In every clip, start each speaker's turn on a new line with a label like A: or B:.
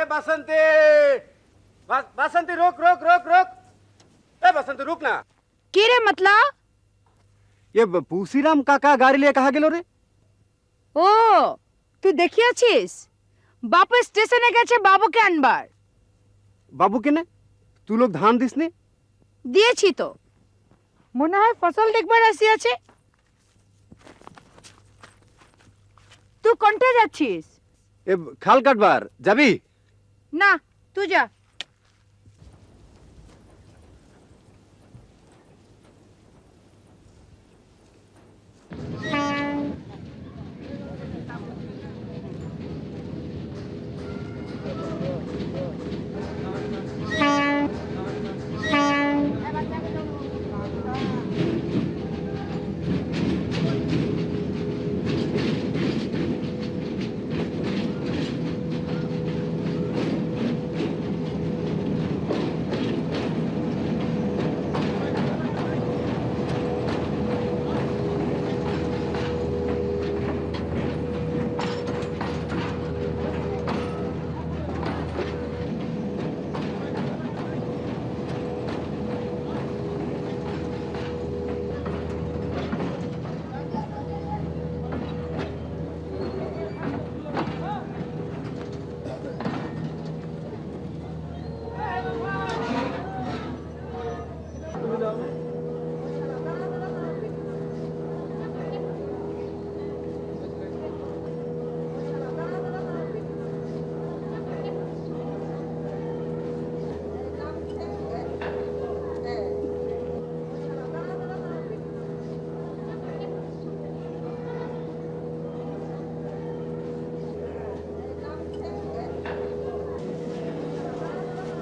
A: बसंती बसंती रुक रुक रुक रुक ए बसंती रुक ना
B: কি রে मतला
A: ये पूसीराम काका गाड़ी लिए कहा गेलो रे
B: ও তুই দেখিয়াছিস বাপু স্টেশনে গেছে বাবুকে আনবার
A: बाबू के ने तू लोग धान दिस ने
B: দিয়েছি তো মনে হয় ফসল দেখবার আসিয়াছে তুই কোনটা যাচ্ছিস
A: ये खाल काटबार जाबी
B: না তুই যা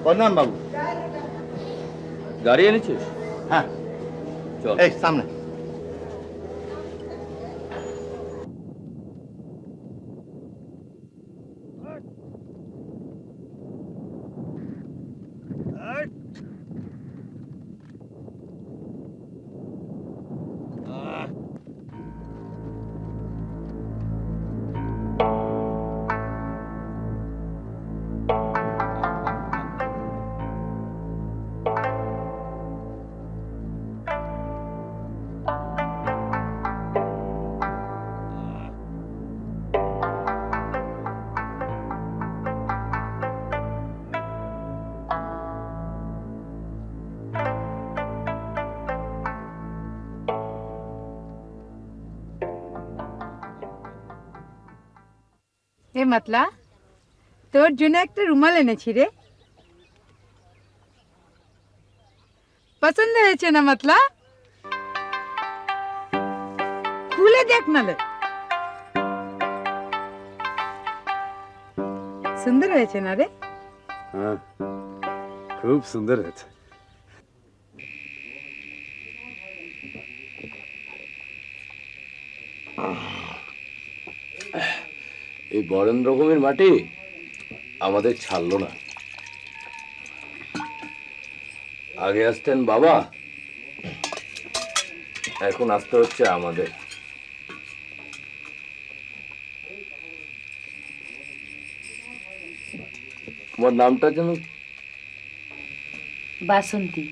C: प्रणाम बाबू
D: গাড়ি এনেছিস?
C: हाँ
D: চল।
C: ए सामने
B: এ मतला তোর জন্য একটা রুমাল এনেছি রে পছন্দ হয়েছে না मतला খুলে দেখ না লে সুন্দর হয়েছে না রে
A: हाँ खूब सुंदर है
D: এই বরেন্দ্র ভূমির মাটি আমাদের ছাড়লো না। আগে আসতেন বাবা, এখন আসতে হচ্ছে আমাদের। তোমার নামটা যেন?
B: বাসন্তী।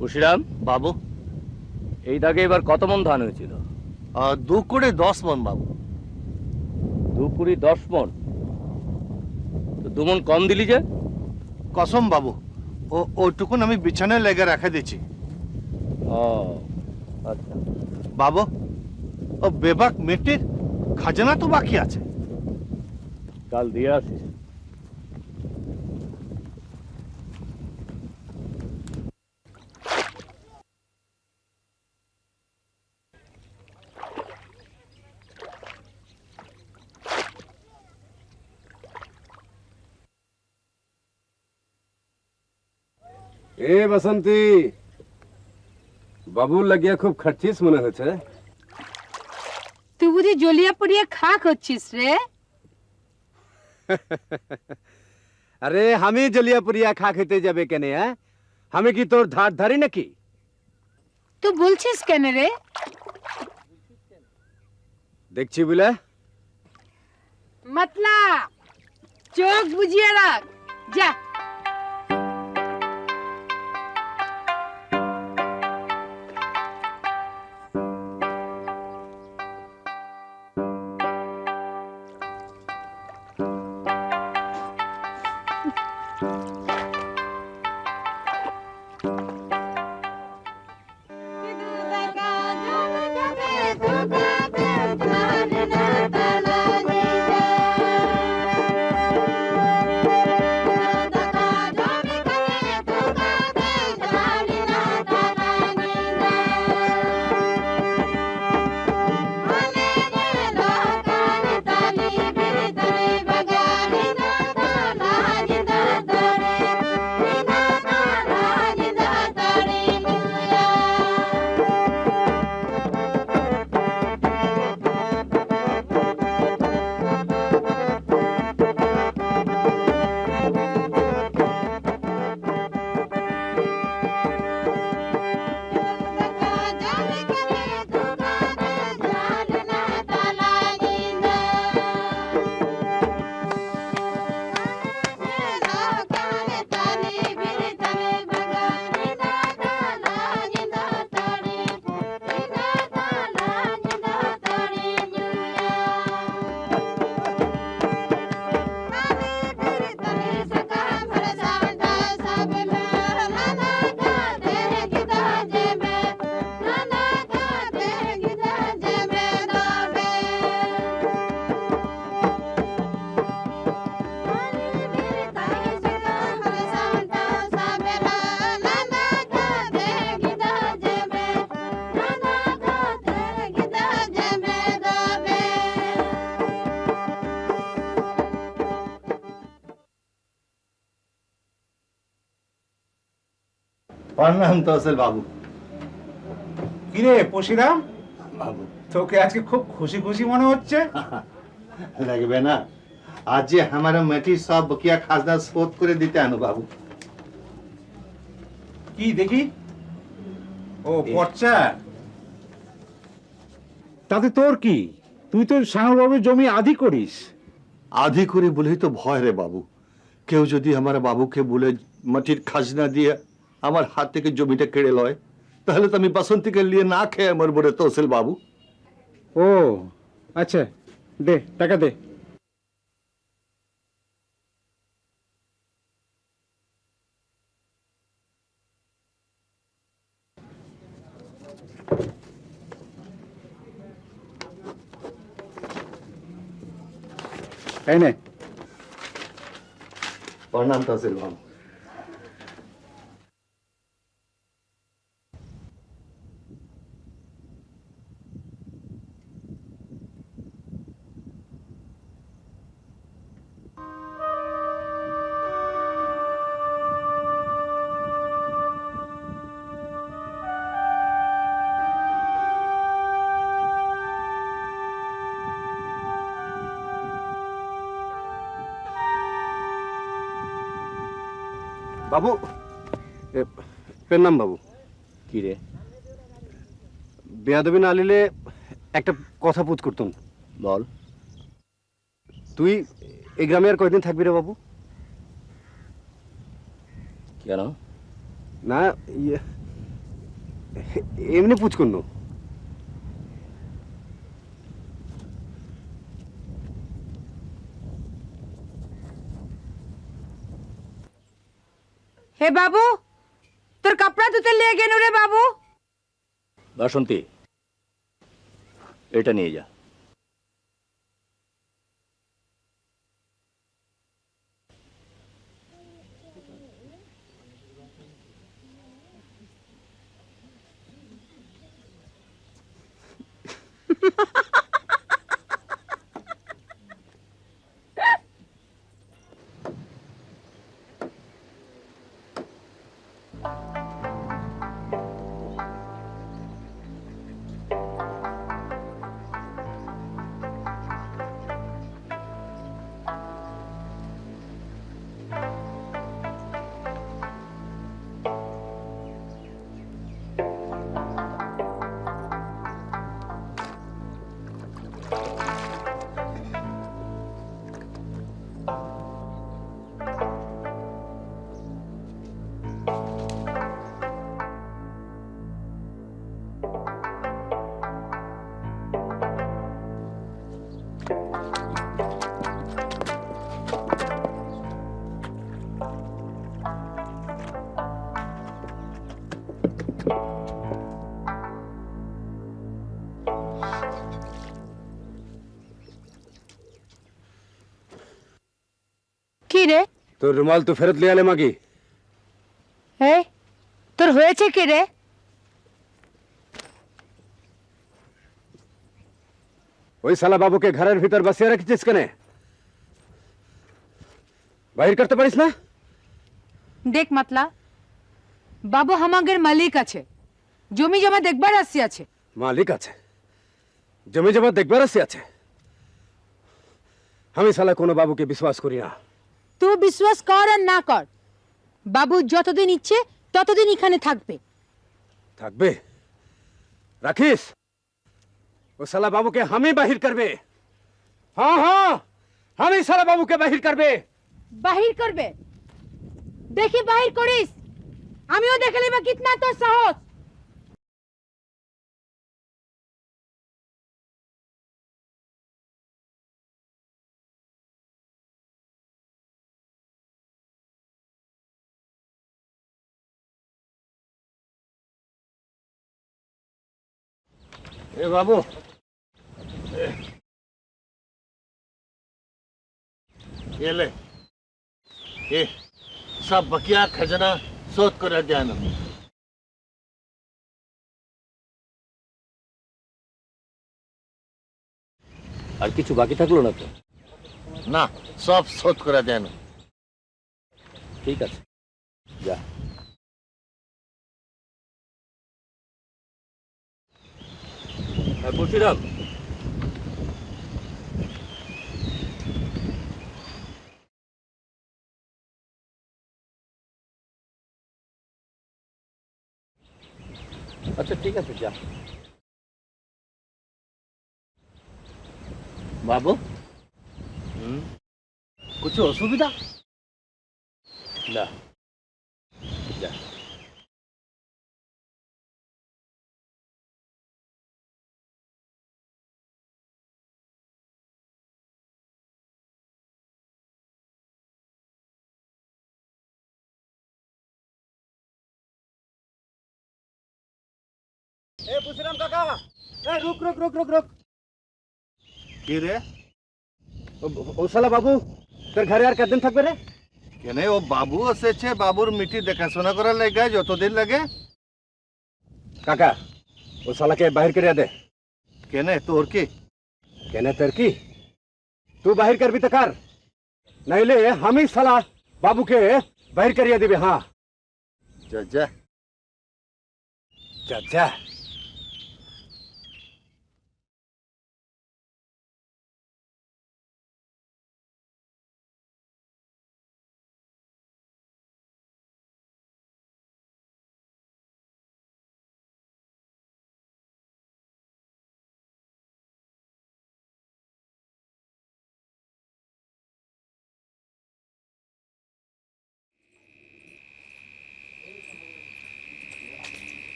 D: খুশিরাম,
C: বাবু,
D: এই দাগে এবার কত মন ধান হয়েছিল?
C: 2 করে 10 মন বাবু।
D: 2 কুড়ি 10 মন, তো 2 মন কম দিলি যে?
C: কসম বাবু, ওইটুকুন আমি বিছানায় লেগে রেখে দিচ্ছি।
D: ও আচ্ছা,
C: বাবু, ও বেবাক মেয়েটির খাজানা তো বাকি আছে।
D: কাল দিয়ে আসিস।
A: এ বাসন্তী, বাবুর লাগিয়া খুব খাটছিস মনে হচ্ছে।
B: তুই বুঝি জলিয়া পড়িয়া খা করছিস রে?
A: আরে আমি জলিয়া পুরিয়া খা খেতে যাবে কেনে? আমি কি তোর ধার ধারি নাকি?
B: তুই বলছিস কেন রে?
A: দেখছি বলে
B: মতলব চোখ বুঝিয়ে রাখ, যা।
C: প্রণাম তহসিল বাবু।
E: কিরে পশিরাম,
C: বাবু,
E: তোকে আজকে খুব খুশি খুশি মনে হচ্ছে।
C: লাগবে না, আজ যে আমার মেয়েটির সব বকিয়া খাজনা শোধ করে দিতে আনো বাবু।
E: কি দেখি? ও পর্চা। তাতে তোর কি? তুই তো শ্যামলবাবুর জমি আধি করিস।
C: আধি করে বলেই তো ভয় রে বাবু। কেউ যদি আমার বাবুকে বলে মাটির খাজনা দিয়ে আমার হাত থেকে জমিটা কেড়ে লয়, তাহলে তো আমি বাসন্তীকে নিয়ে না খেয়ে মরবো রে তহসিল বাবু।
E: ও আচ্ছা, দে টাকা দে। এই নে।
C: প্রণাম তহসিল বাবু।
A: বাবু, প্রণাম বাবু।
D: কি রে?
A: বেয়াদবি না আলিলে একটা কথা পুছ করতুম।
D: বল।
A: তুই এই গ্রামে আর কয়দিন থাকবি রে বাবু?
D: কেন?
A: না, এমনি পুচ করলো।
B: হে বাবু, তোর কাপড়া ধুতে লিয়ে গেল রে বাবু।
D: বাসন্তী, এটা নিয়ে যা।
B: কি রে?
A: তোর রুমাল তো ফেরত লিয়ে আলে মাগি।
B: হে, তোর হয়েছে কি রে?
A: ওই শালা বাবুকে ঘরের ভিতর বসিয়ে রেখেছিস কেন? বাহির করতে পারিস না?
B: দেখ মাতলা, বাবু আমাদের মালিক আছে, জমি জমা দেখবার আসি আছে।
A: মালিক আছে, জমি জমা দেখবার আসি আছে। আমি শালা কোনো বাবুকে বিশ্বাস করি না।
B: তুই বিশ্বাস কর আর না কর, বাবু যতদিন ইচ্ছে ততদিন এখানে থাকবে।
A: থাকবে? রাখিস, ও শালা বাবুকে আমি বাহির করবে। হ্যাঁ হ্যাঁ, আমি শালা বাবুকে বাহির করবে।
B: বাহির করবে? দেখি বাহির করিস, আমিও দেখে লিবা কিতনা তোর সাহস।
C: এ বাবু, ये ले, ये सब बकिया खजाना शोध করে দেন।
D: আর কিছু বাকি থাকলো না তো?
C: না, সব শোধ করে দেন।
D: ঠিক আছে, যা। আর বলছিলাম, আচ্ছা ঠিক আছে, যা।
C: বাবু, কিছু অসুবিধা?
D: না, যা।
A: এ বুঝলাম কাকা, এ রুক রুক রুক রুক রুক।
C: কি রে?
A: ও শালা বাবু তোর ঘরে আর কতদিন থাকবে রে?
C: কেন ও বাবু এসেছে, বাবুর মিটি দেখাশোনা করার লাগে যতদিন লাগে।
A: কাকা, ও শালাকে বাহির করে দে।
C: কেন তোর কি?
A: কেন তোর কি? তুই বাহির করবি তো কর, নাইলে আমি শালা বাবুকে বাহির করিয়ে দিবে। হ্যাঁ
C: যা যা।
A: যা যা।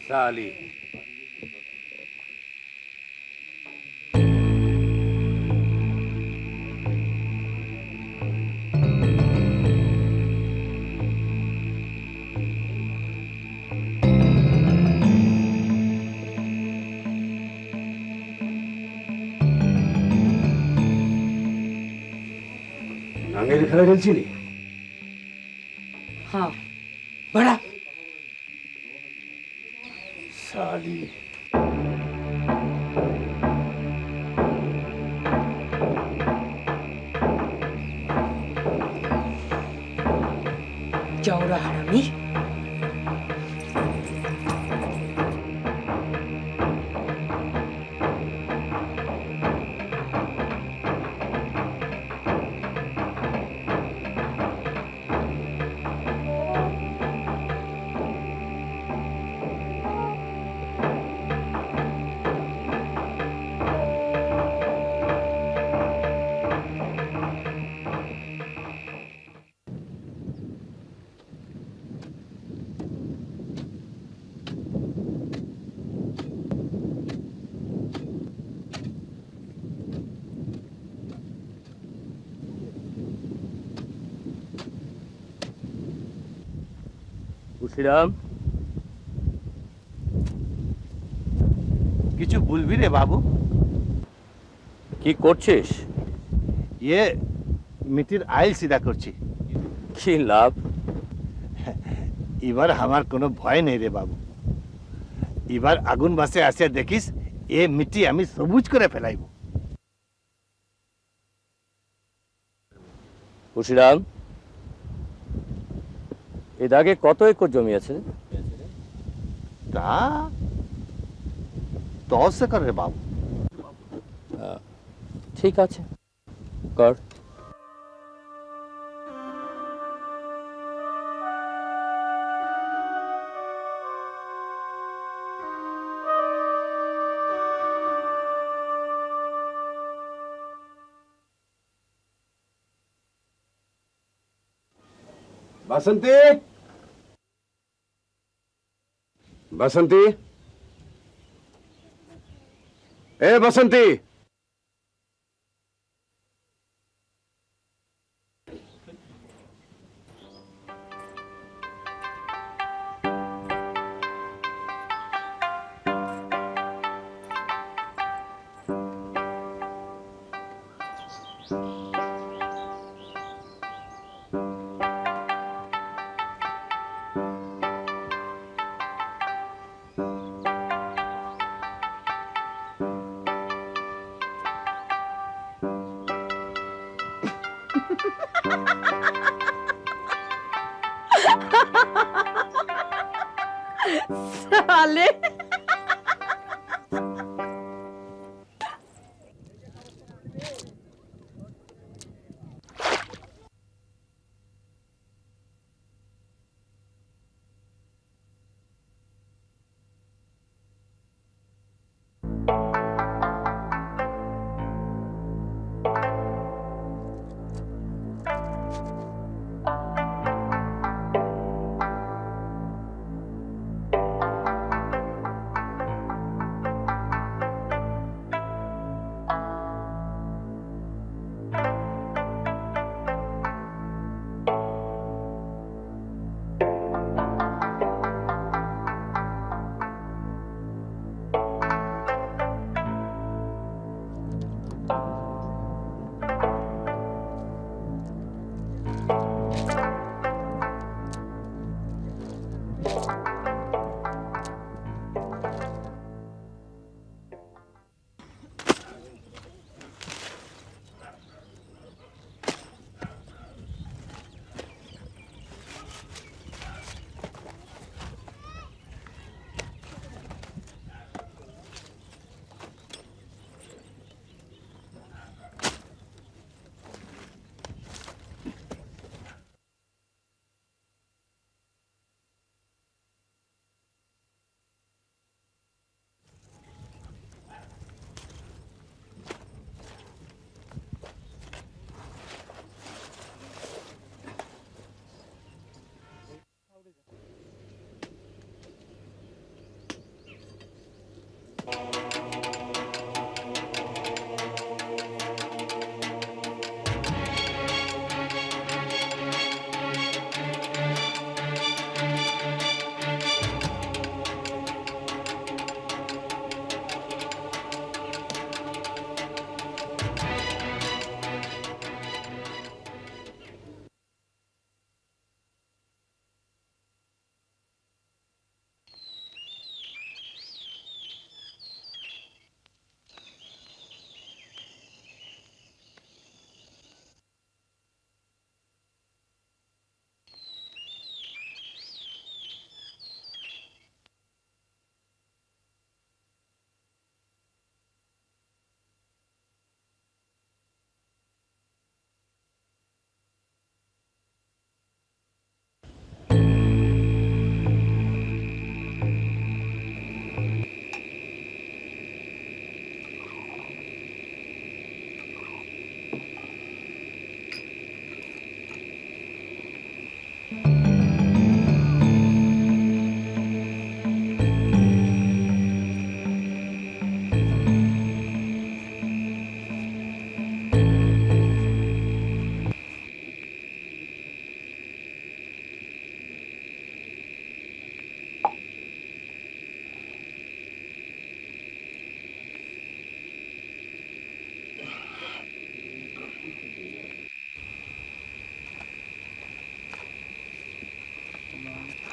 A: साली आंगेरी खेला खेलছিলি
B: हाँ
A: बड़ा साली
B: जाऊरा हरामी।
D: খুশিরাম,
C: কিছু বলবি রে বাবু?
D: কি করছিস?
C: ইয়ে মিটির আইল সিধা করছি।
D: কি লাভ?
C: এবার আমার কোনো ভয় নেই রে বাবু। এবার আগুন বাসে আসিয়া দেখিস এ মিটি আমি সবুজ করে ফেলাইব।
D: খুশিরাম, এর আগে কত একর জমি আছে?
C: তা 10 একর রে বাবু।
D: ঠিক আছে, কর।
A: बसंती बसंती ए बसंती
B: साले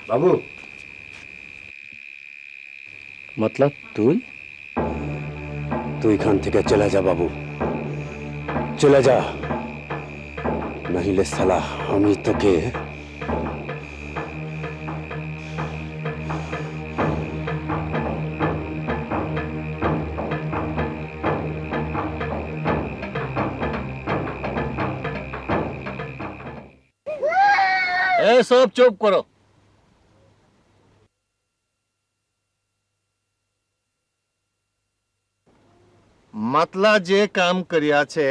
A: বাবু
D: মতলব তুই
A: তুই এখান থেকে চলে যা বাবু, চলে যা, নাহিলে সালা আমি তোকে
C: এ সব চুপ করো। মাতলা যে কাম করিয়াছে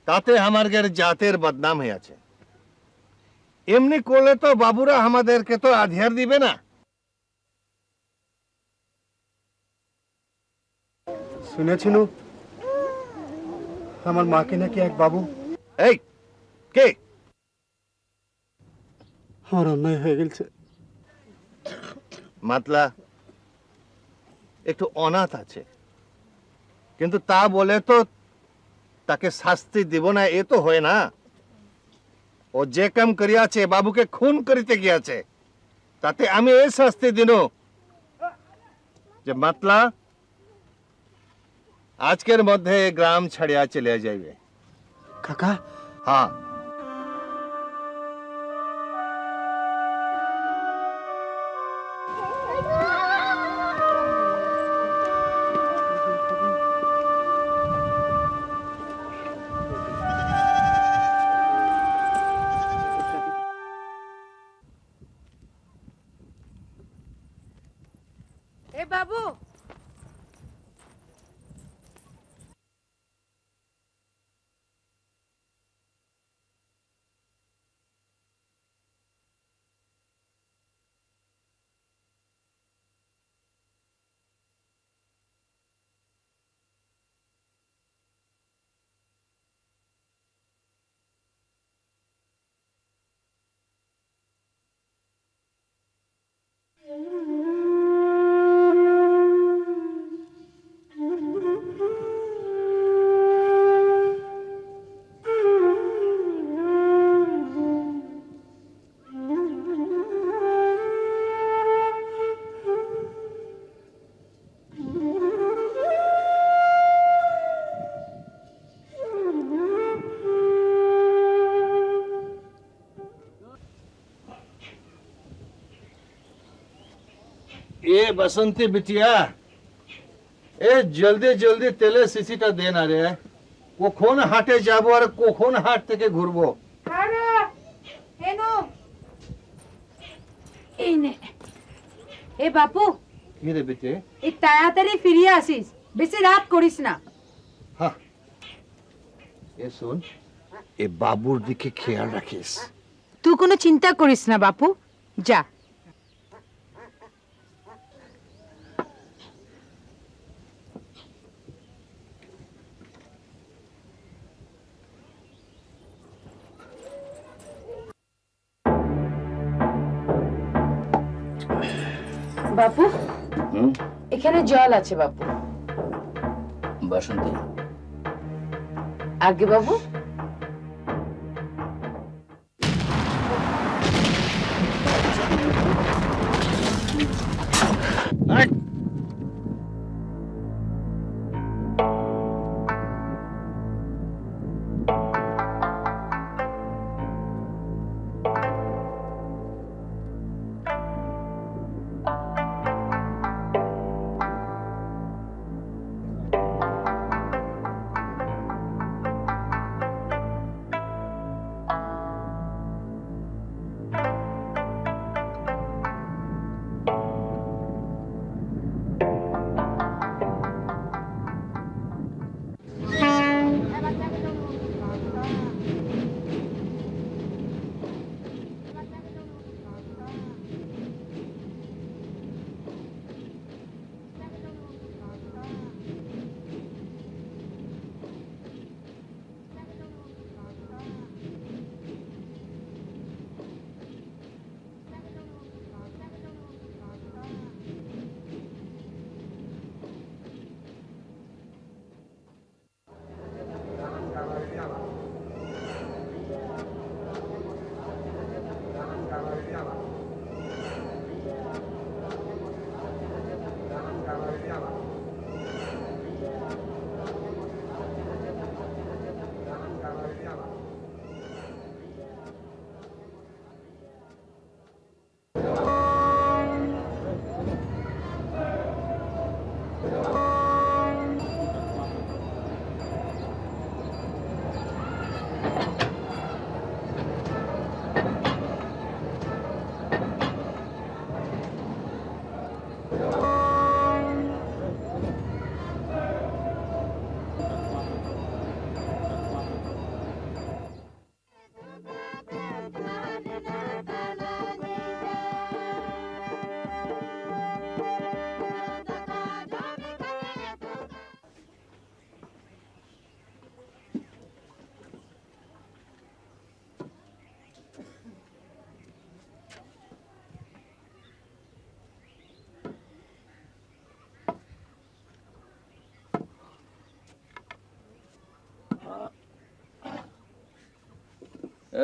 C: তাতে আমাদের জাতের বদনাম হয়েছে। এমনি করলে তো বাবুরা আমাদেরকে তো আধিয়ার দিবে না।
F: শুনেছিনু আমার মাকে নাকি এক বাবু।
C: এই কে?
F: আমার অন্যায় হয়ে গেছে।
C: মাতলা একটু অনাথ আছে, কিন্তু তা বলে তো তাকে শাস্তি দিব না এ তো হয় না। ও যে কাম করিয়াছে, বাবুকে খুন করিতে গিয়াছে, তাতে আমি এই শাস্তি দিন যে মাতলা আজকের মধ্যে গ্রাম ছাড়িয়া চলে যাইবে।
F: কাকা
C: হ্যাঁ,
B: এ বাবু,
C: এ বসন্তী বিটিয়া, এ জলদি জলদি তেলে শিশিটা দে না রে। কখন হাটে যাব আর কখন হাট থেকে ঘুরবো।
B: এই নে। এ বাপু,
C: কি রে বেটে?
B: এই তাড়াতাড়ি ফিরিয়ে আসিস, বেশি রাত করিস না।
C: হ্যাঁ, এ শোন, এ বাবুর দিকে খেয়াল রাখিস।
B: তুই কোনো চিন্তা করিস না বাপু, যা। বাপু, এখানে জল আছে বাপু।
D: বাসন্তী,
B: আগে বাবু।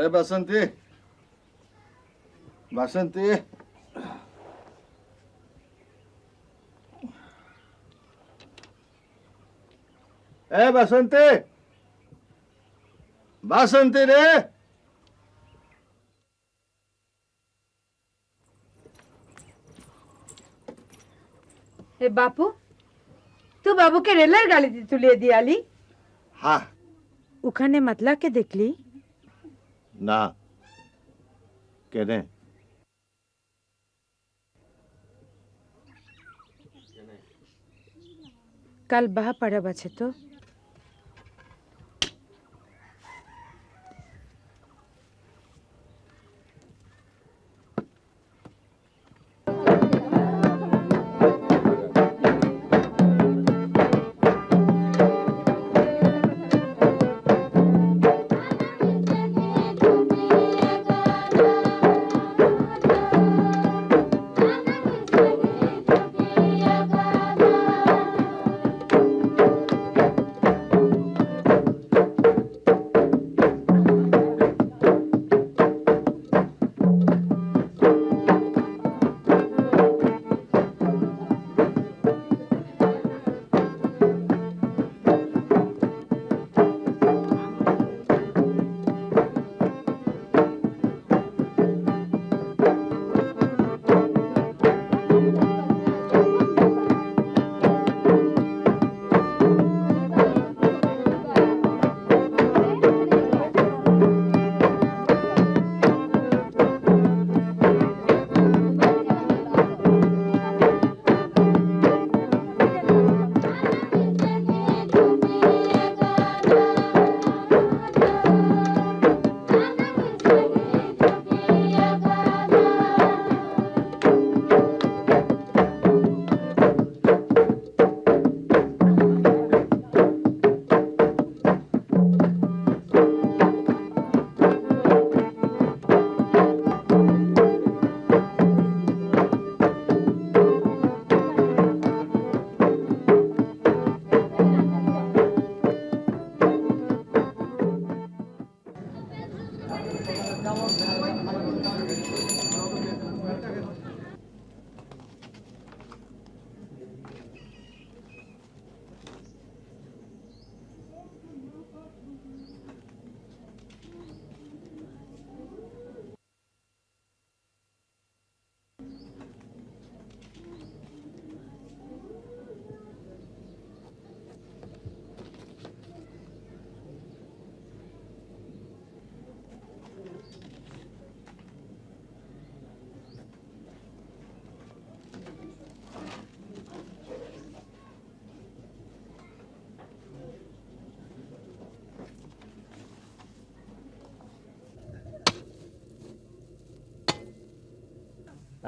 C: এ বাসন্তী, বাসন্তী, এ বাসন্তী, বাসন্তী রে।
B: এ বাপু তুই বাবুকে রেলের গাড়িতে তুলিয়ে দিয়ে আলি
C: হ্যাঁ।
B: ওখানে মাতলাকে দেখলি
C: না কেনে?
B: কাল বাহা পাড়াব আছে তো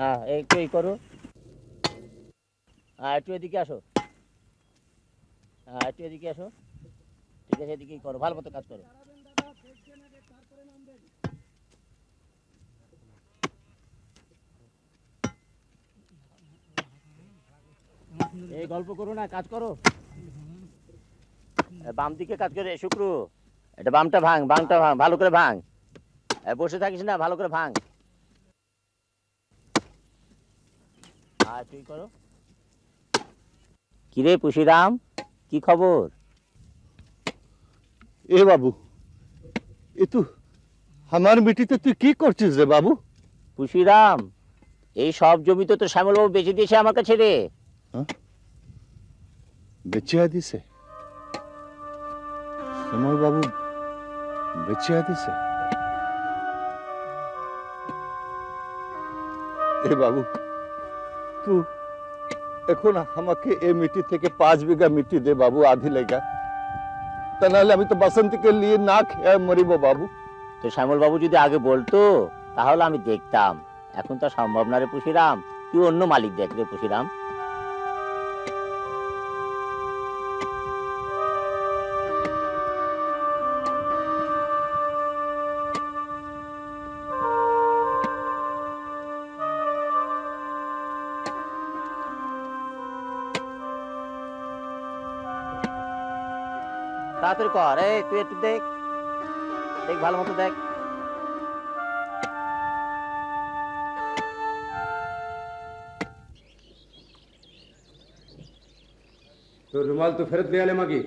D: হ্যাঁ একটু এই করো, একটু এদিকে আসো, একটু এদিকে আসো, ঠিক আছে এদিকেই করো, ভালো মতো কাজ করো। এই গল্প করো না, কাজ করো। বাম দিকে কাজ করে শুক্রু, এটা বামটা ভাঙ, বামটা ভাঙ, ভালো করে ভাঙ, বসে থাকিস না, ভালো করে ভাঙ। তুই করো। কিরে পুশিরাম, কি খবর?
C: এ বাবু, এ তু আমার মিটিতে তুই কি করছিস রে বাবু?
D: পুশিরাম, এই সব জমি তো তোর শ্যামলবাবু বেচে দিয়েছে আমার কাছে রে।
C: বেচিয়া দিছে? শ্যামল বাবু বেচিয়া দিছে? এ বাবু, তুই এখন আমাকে এই মিट्टी থেকে 5 বিঘা মিट्टी দে বাবু, আধি লেগা, তা নাহলে আমি তো বাসন্তীকে নিয়ে না খেয়ে মরিব বাবু।
D: তো শ্যামলবাবু যদি আগে বলতো তাহলে আমি দেখতাম, এখন তো সম্ভব না রে পুশিরাম, তুই অন্য মালিক দেখ রে পুশিরাম। তাড়াতাড়ি কর, এই তুই একটু দেখ, দেখ ভালো মতো দেখ।
A: तो रुमाल तो फेरत ले आले मागी।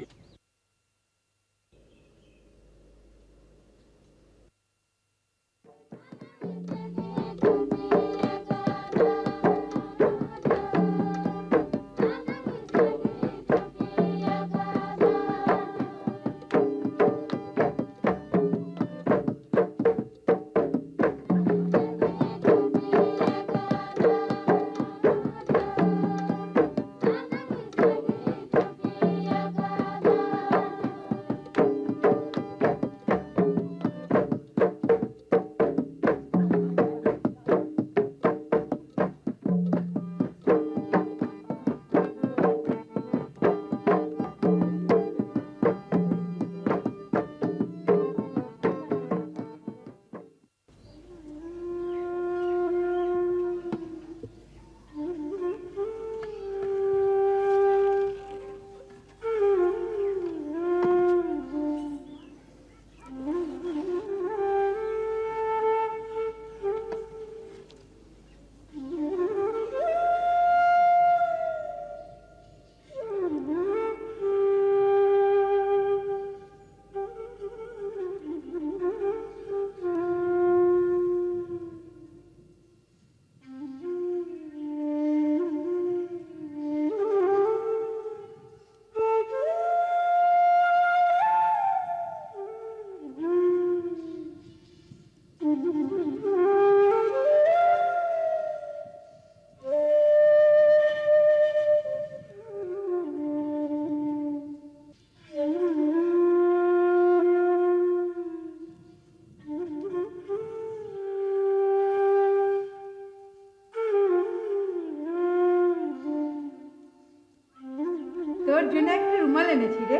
B: তোর জন্য একটা রুমাল এনেছি রে,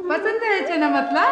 B: পছন্দ হয়েছে না মতলা?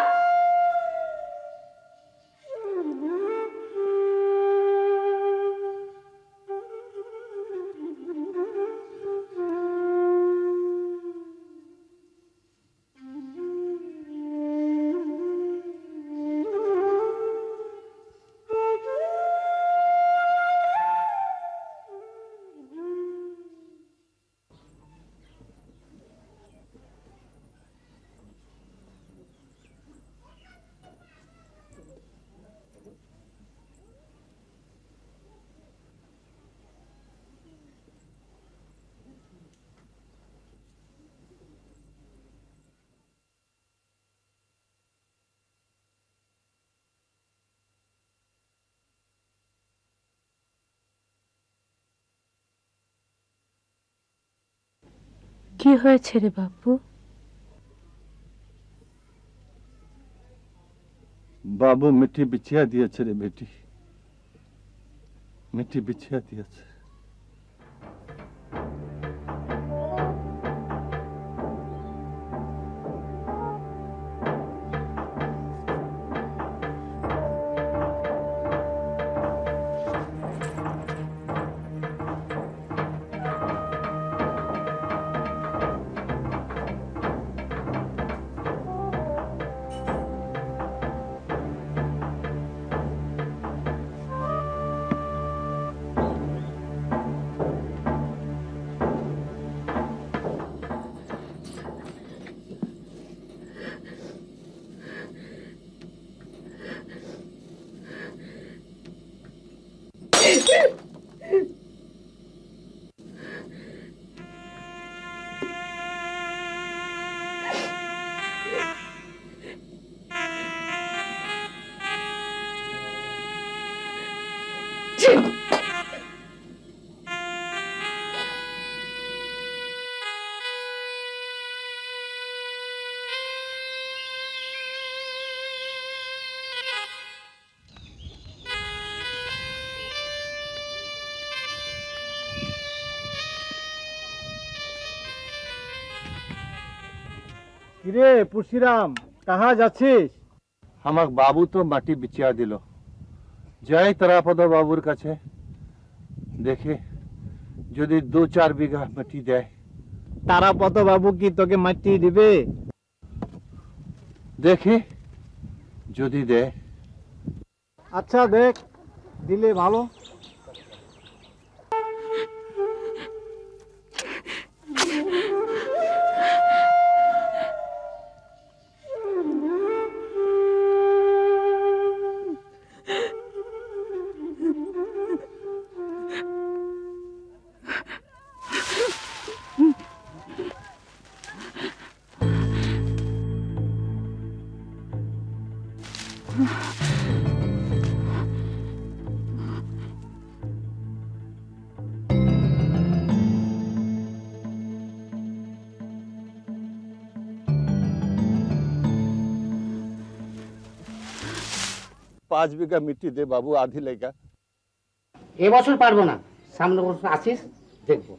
G: কি হয়েছে রে বাপু?
C: বাবু মিঠি বিছিয়া দিয়েছে রে বেটি, মিঠি বিছিয়া দিয়েছে।
F: কিরে পুরশিরাম, কাহা যাচ্ছিস?
C: আমার বাবু তো মাটি বিছিয়া দিল, যাই তারাপদ বাবুর কাছে, দেখে যদি 2-4 বিঘা মাটি দেয়।
F: তারাপদ বাবু কি তোকে মাটি দিবে?
C: দেখি যদি দেয়।
F: আচ্ছা দেখ, দিলে ভালো।
C: 5 बीघा मिट्टी दे बाबू, आधी लेगा।
H: এবছর পারবো না, সামনে বছর আসিস, দেখবো।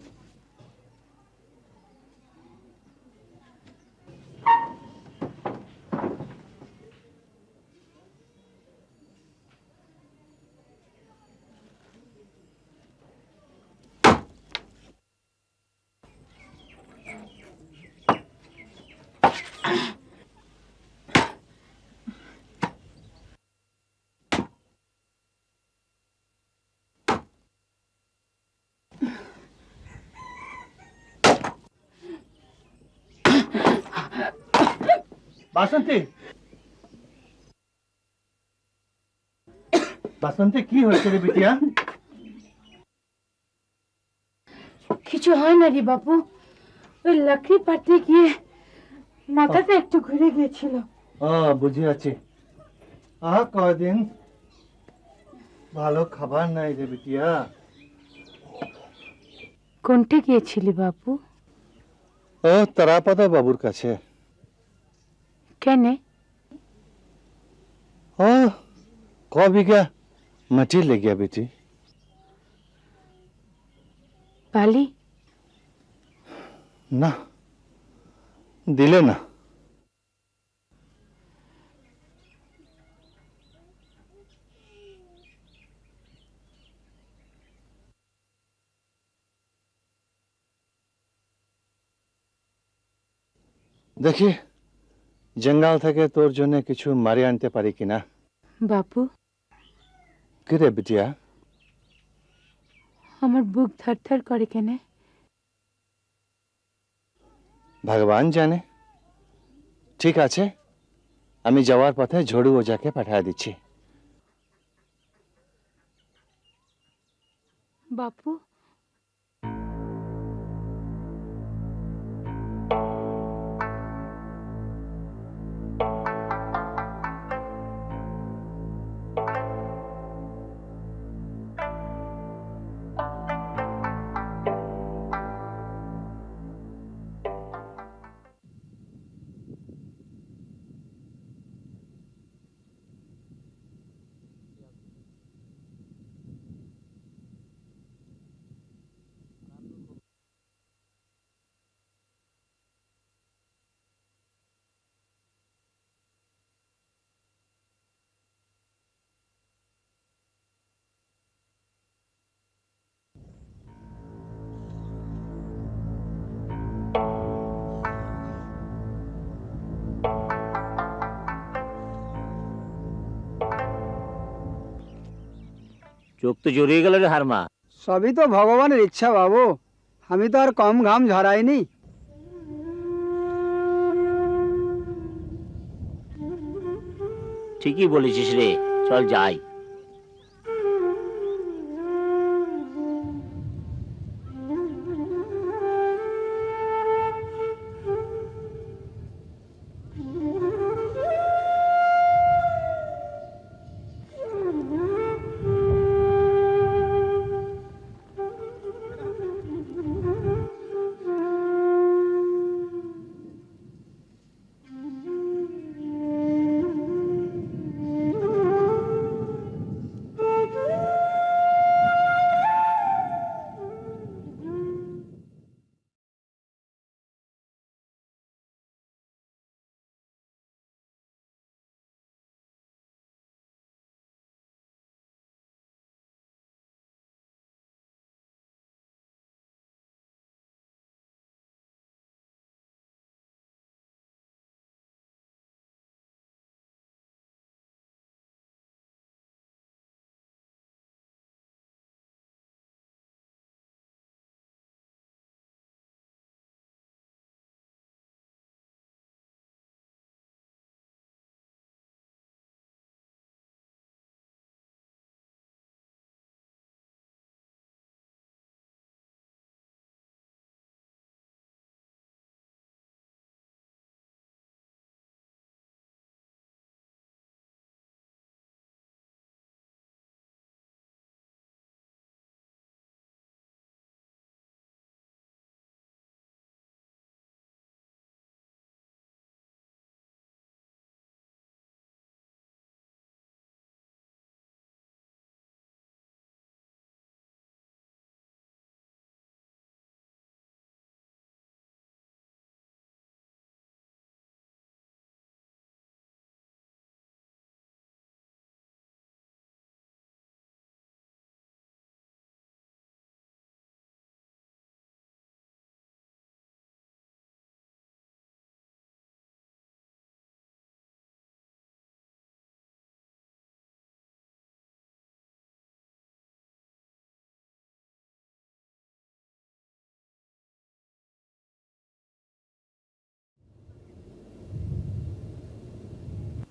F: বাসন্তী, বাসন্তী কি হয়েছে রে বিটিয়া?
G: কিছু হয় না রে বাপু, ওই লাকড়ি পাড়তে গিয়ে মাথাটা একটু ঘুরে গিয়েছিল।
F: বুঝে আছি। কয়দিন ভালো খাবার নাই রে বিটিয়া।
G: কোনটে গিয়েছিলি বাপু?
C: ও তারাপদা বাবুর কাছে।
G: কেনে?
C: ও ক বিঘা মাটি ले गया बेटी।
G: বালি?
C: না, দিলে না। দেখি জঙ্গল থেকে তোর জন্য কিছু মারি আনতে পারি কিনা।
G: বাপু,
C: কি রে বিটিয়া?
G: আমার বুক ধরধর করে কেনে?
C: ভগবান জানে। ঠিক আছে, আমি যাওয়ার পথে ঝড়ু ওজাকে পাঠিয়ে দিচ্ছি।
G: বাপু,
D: চোখ তো জড়িয়ে গেল রে হারমা।
I: সবই তো ভগবানের ইচ্ছা বাবু, আমি তো আর কম ঘাম ঝরাইনি।
D: ঠিকই বলেছিস রে, চল যাই।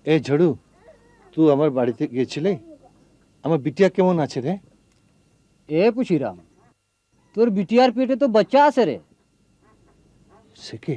F: এ ঝড়ু তুই আমার বাড়িতে গিয়েছিলে আমার বিটিয়া কেমন আছে রে
I: এ পুছিরাম তোর বিটিয়ার পেটে তো বাচ্চা আছে রে।
F: সে কি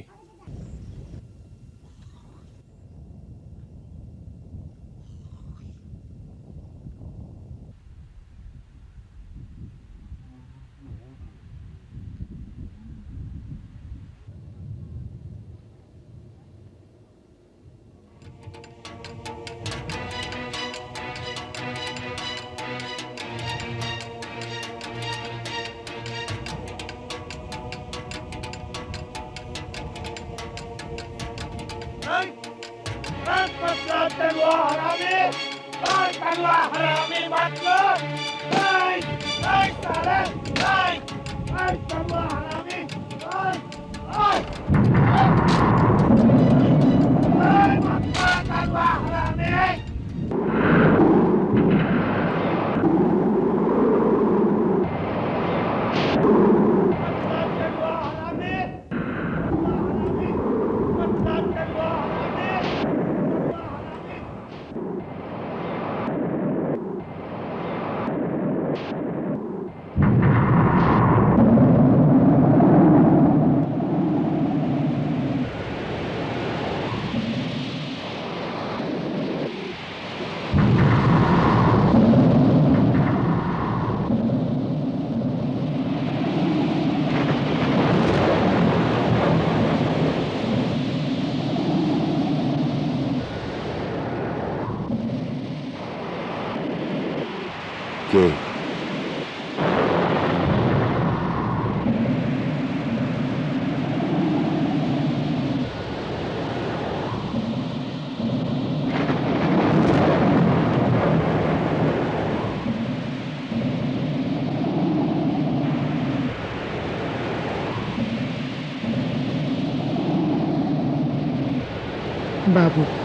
C: কে?
B: बाबू